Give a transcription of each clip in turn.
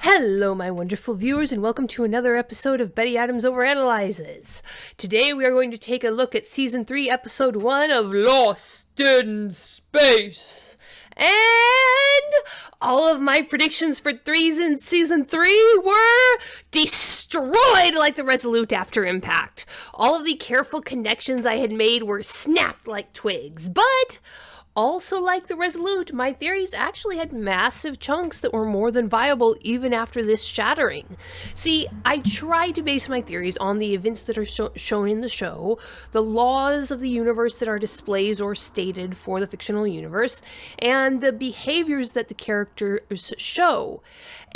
Hello, my wonderful viewers, and welcome to another episode of Betty Adams Overanalyzes. Today we are going to take a look at Season 3, Episode 1 of Lost in Space. And all of my predictions for Season 3 were destroyed like the Resolute after impact. All of the careful connections I had made were snapped like twigs, but also, like the Resolute, my theories actually had massive chunks that were more than viable even after this shattering. See, I tried to base my theories on the events that are shown in the show, the laws of the universe that are displays or stated for the fictional universe, and the behaviors that the characters show.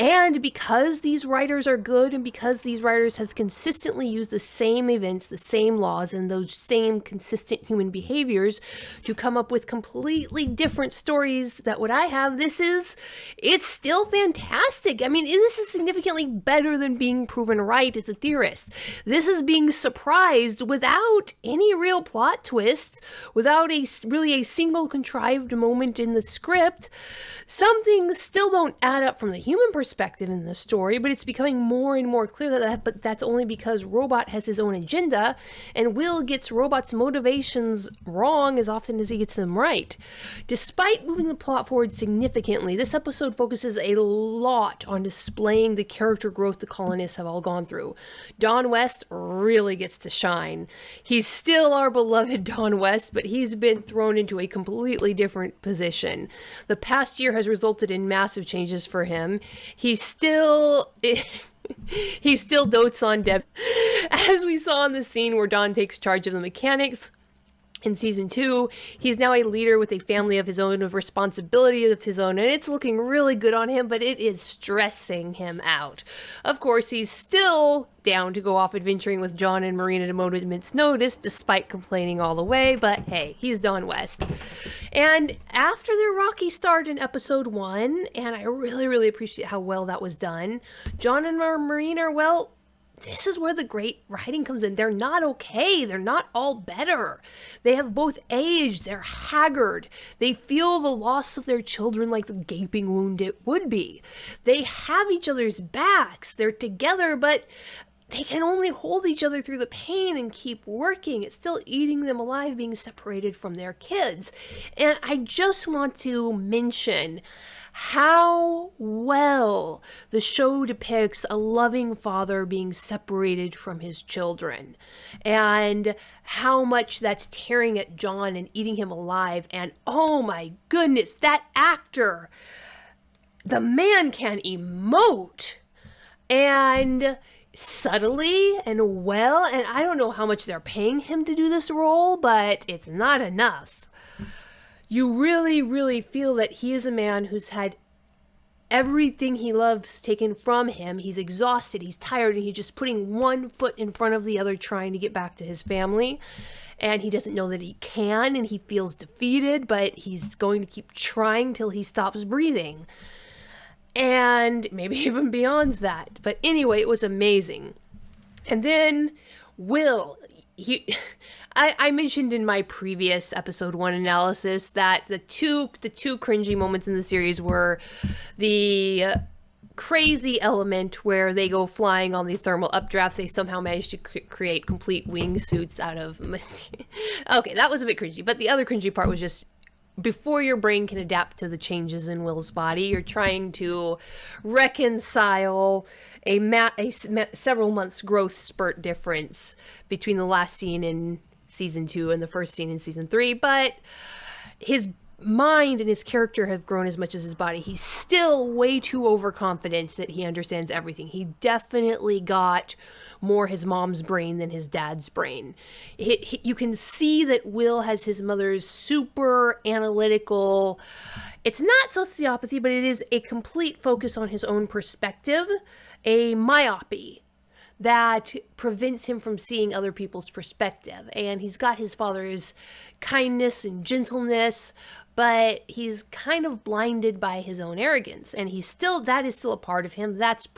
And because these writers are good, and because these writers have consistently used the same events, the same laws, and those same consistent human behaviors to come up with completely different stories that what I have, it's still fantastic. I mean, this is significantly better than being proven right as a theorist. This is being surprised without any real plot twists, without a single contrived moment in the script. Some things still don't add up from the human perspective in the story, but it's becoming more and more clear but that's only because Robot has his own agenda, and Will gets Robot's motivations wrong as often as he gets them right. Despite moving the plot forward significantly, this episode focuses a lot on displaying the character growth the colonists have all gone through. Don West really gets to shine. He's still our beloved Don West, but he's been thrown into a completely different position. The past year has resulted in massive changes for him. He still dotes on Deb, as we saw in the scene where Don takes charge of the mechanics. In Season 2, he's now a leader with a family of his own, of responsibility of his own, and it's looking really good on him, but it is stressing him out. Of course, he's still down to go off adventuring with John and Marina at a moment's notice, despite complaining all the way, but hey, he's Don West. And after their rocky start in Episode 1, and I really, really appreciate how well that was done, John and Marina, well, this is where the great writing comes in. They're not okay. They're not all better. They have both aged. They're haggard. They feel the loss of their children like the gaping wound it would be. They have each other's backs. They're together, but they can only hold each other through the pain and keep working. It's still eating them alive being separated from their kids. And I just want to mention how well the show depicts a loving father being separated from his children, and how much that's tearing at John and eating him alive. And oh my goodness, that actor, the man can emote, and subtly and well, and I don't know how much they're paying him to do this role, but it's not enough. You really, really feel that he is a man who's had everything he loves taken from him. He's exhausted, he's tired, and he's just putting one foot in front of the other trying to get back to his family. And he doesn't know that he can, and he feels defeated, but he's going to keep trying till he stops breathing. And maybe even beyond that. But anyway, it was amazing. And then Will, I mentioned in my previous Episode 1 analysis that the two cringy moments in the series were the crazy element where they go flying on the thermal updrafts. They somehow managed to create complete wingsuits out of... Okay, that was a bit cringy. But the other cringy part was just, before your brain can adapt to the changes in Will's body, you're trying to reconcile a several months growth spurt difference between the last scene in Season 2 and the first scene in Season 3, but his mind and his character have grown as much as his body. He's still way too overconfident that he understands everything. He definitely got more his mom's brain than his dad's brain. You can see that Will has his mother's super analytical, it's not sociopathy, but it is a complete focus on his own perspective, a myopy that prevents him from seeing other people's perspective. And he's got his father's kindness and gentleness, but he's kind of blinded by his own arrogance. And that is still a part of him. That's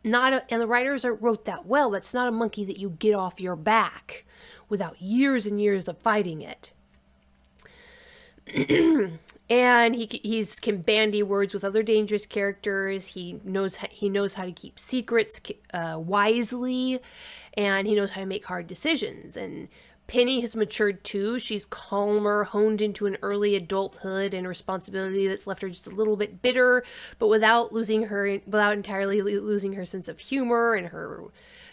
not and the writers wrote that well. That's not a monkey that you get off your back without years and years of fighting it. And he's can bandy words with other dangerous characters. He knows how to keep secrets wisely, and he knows how to make hard decisions. And Penny has matured too. She's calmer, honed into an early adulthood and responsibility that's left her just a little bit bitter, but without entirely losing her sense of humor and her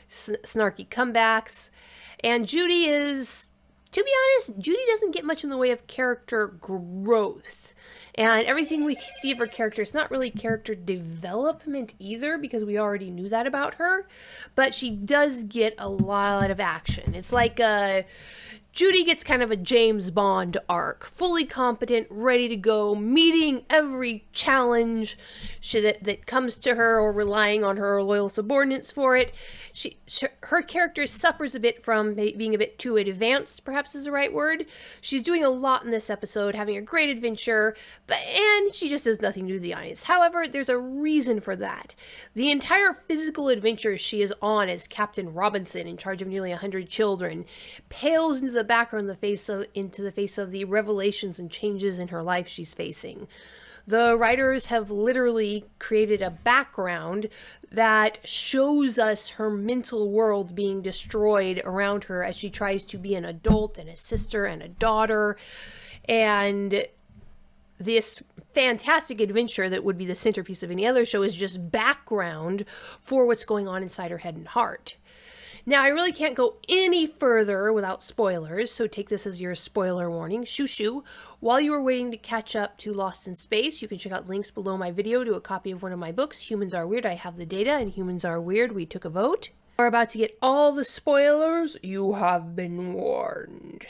snarky comebacks. And Judy is, to be honest, Judy doesn't get much in the way of character growth. And everything we see of her character, it's not really character development either, because we already knew that about her. But she does get a lot of action. It's like Judy gets kind of a James Bond arc. Fully competent, ready to go, meeting every challenge that comes to her, or relying on her loyal subordinates for it. Her character suffers a bit from being a bit too advanced, perhaps is the right word. She's doing a lot in this episode, having a great adventure, and she just does nothing new to the audience. However, there's a reason for that. The entire physical adventure she is on as Captain Robinson, in charge of nearly 100 children, pales into the background into the face of the revelations and changes in her life she's facing. The writers have literally created a background that shows us her mental world being destroyed around her as she tries to be an adult and a sister and a daughter. And this fantastic adventure that would be the centerpiece of any other show is just background for what's going on inside her head and heart. Now, I really can't go any further without spoilers, so take this as your spoiler warning. Shoo shoo. While you are waiting to catch up to Lost in Space, you can check out links below my video to a copy of one of my books, Humans Are Weird. I have the data, and Humans Are Weird. We took a vote. We're about to get all the spoilers. You have been warned.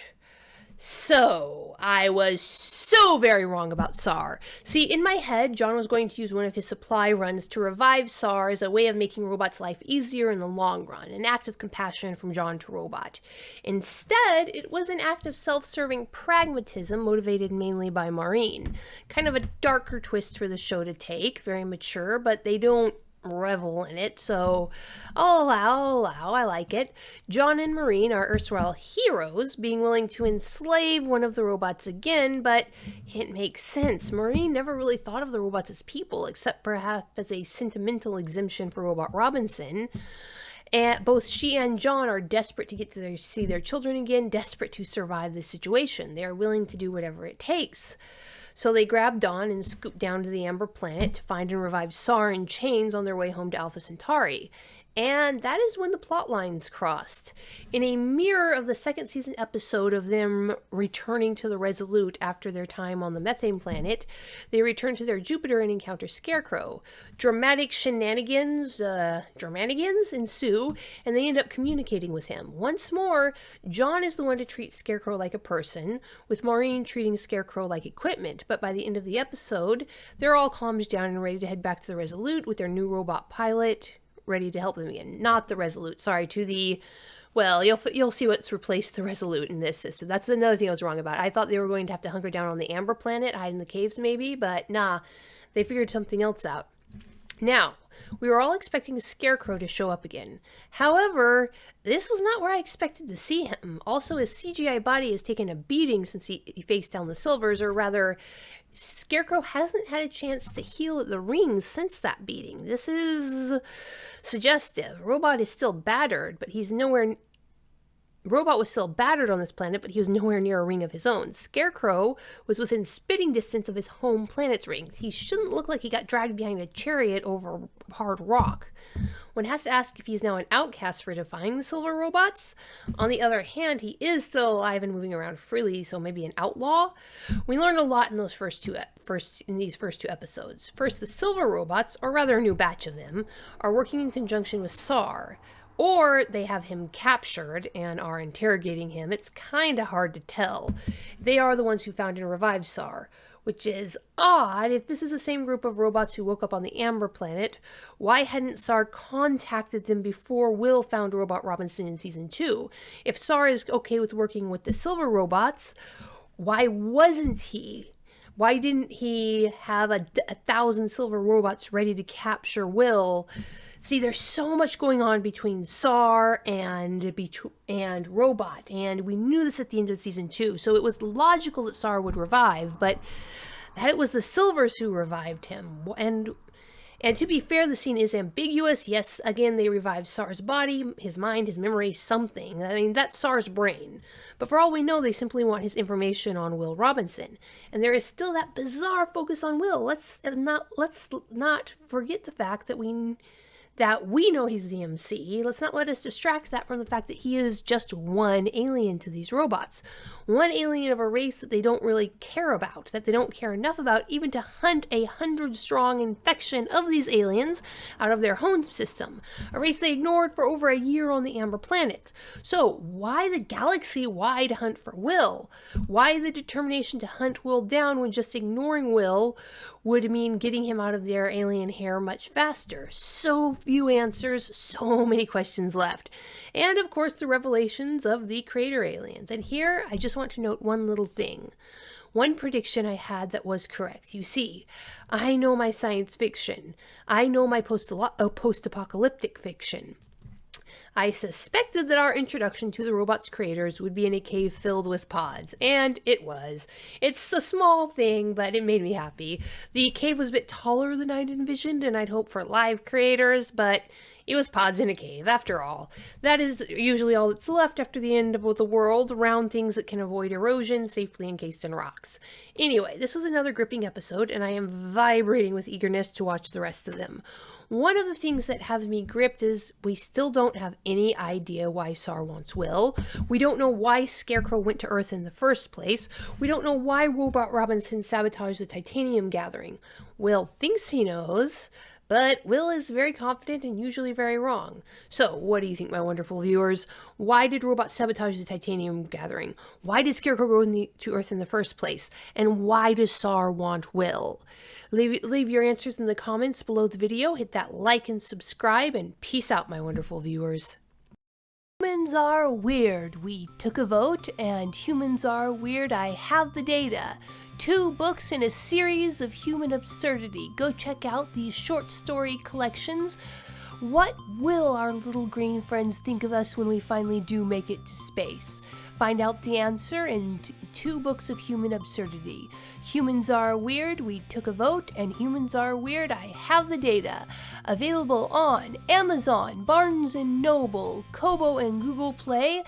So, I was so very wrong about SAR. See, in my head, John was going to use one of his supply runs to revive SAR as a way of making Robot's life easier in the long run, an act of compassion from John to Robot. Instead, it was an act of self-serving pragmatism motivated mainly by Maureen. Kind of a darker twist for the show to take, very mature, but they don't revel in it, so I'll allow, I like it. John and Maureen are erstwhile heroes, being willing to enslave one of the robots again, but it makes sense. Maureen never really thought of the robots as people, except perhaps as a sentimental exemption for Robot Robinson. And both she and John are desperate to get to see their children again, desperate to survive this situation. They are willing to do whatever it takes. So they grab Dawn and scoop down to the Amber Planet to find and revive SAR in chains on their way home to Alpha Centauri. And that is when the plot lines crossed. In a mirror of the second season episode of them returning to the Resolute after their time on the methane planet, they return to their Jupiter and encounter Scarecrow. Dramatic shenanigans ensue, and they end up communicating with him. Once more, John is the one to treat Scarecrow like a person, with Maureen treating Scarecrow like equipment. But by the end of the episode, they're all calmed down and ready to head back to the Resolute with their new robot pilot ready to help them again. Not the Resolute, sorry, to the, well, you'll see what's replaced the Resolute in this system. That's another thing I was wrong about. I thought they were going to have to hunker down on the Amber Planet, hide in the caves maybe, but nah, they figured something else out. Now, we were all expecting Scarecrow to show up again. However, this was not where I expected to see him. Also, his CGI body has taken a beating since he faced down the Silvers, or rather, Scarecrow hasn't had a chance to heal at the rings since that beating. This is suggestive. Robot is still battered, but he's nowhere... Robot was still battered on this planet, but he was nowhere near a ring of his own. Scarecrow was within spitting distance of his home planet's rings. He shouldn't look like he got dragged behind a chariot over hard rock. One has to ask if he's now an outcast for defying the silver robots. On the other hand, he is still alive and moving around freely, so maybe an outlaw. We learned a lot in those first two episodes. First, the silver robots, or rather a new batch of them, are working in conjunction with SAR. Or they have him captured and are interrogating him. It's kind of hard to tell. They are the ones who found and revived SAR, which is odd. If this is the same group of robots who woke up on the Amber Planet, why hadn't SAR contacted them before Will found Robot Robinson in Season 2? If SAR is okay with working with the silver robots, why wasn't he? Why didn't he have a 1,000 silver robots ready to capture Will? See, there's so much going on between SAR and Robot, and we knew this at the end of Season 2, so it was logical that SAR would revive, but that it was the Silvers who revived him. And to be fair, the scene is ambiguous. Yes, again, they revive Sar's body, his mind, his memory, something. I mean, that's Sar's brain. But for all we know, they simply want his information on Will Robinson. And there is still that bizarre focus on Will. Let's not forget the fact that we know he's the MC. Let's not let us distract that from the fact that he is just one alien to these robots. One alien of a race that they don't really care about, that they don't care enough about even to hunt 100-strong infection of these aliens out of their home system. A race they ignored for over a year on the Amber Planet. So why the galaxy-wide hunt for Will? Why the determination to hunt Will down when just ignoring Will would mean getting him out of their alien hair much faster? So few answers, so many questions left. And of course the revelations of the Crater aliens. And here I just want to note one little thing. One prediction I had that was correct. You see, I know my science fiction. I know my post-apocalyptic fiction. I suspected that our introduction to the robot's creators would be in a cave filled with pods, and it was. It's a small thing, but it made me happy. The cave was a bit taller than I'd envisioned, and I'd hoped for live creators, but it was pods in a cave, after all. That is usually all that's left after the end of the world, round things that can avoid erosion, safely encased in rocks. Anyway, this was another gripping episode, and I am vibrating with eagerness to watch the rest of them. One of the things that have me gripped is we still don't have any idea why Sar wants Will. We don't know why Scarecrow went to Earth in the first place. We don't know why Robot Robinson sabotaged the titanium gathering. Will thinks he knows, but Will is very confident and usually very wrong. So, what do you think, my wonderful viewers? Why did Robot sabotage the titanium gathering? Why did Scarecrow go to Earth in the first place? And why does Sar want Will? Leave your answers in the comments below the video. Hit that like and subscribe, and peace out, my wonderful viewers. Humans are weird. We took a vote, and humans are weird. I have the data. 2 books in a series of human absurdity. Go check out these short story collections. What will our little green friends think of us when we finally do make it to space? Find out the answer in 2 books of human absurdity. Humans Are Weird, We Took a Vote, and Humans Are Weird, I Have the Data. Available on Amazon, Barnes & Noble, Kobo, and Google Play.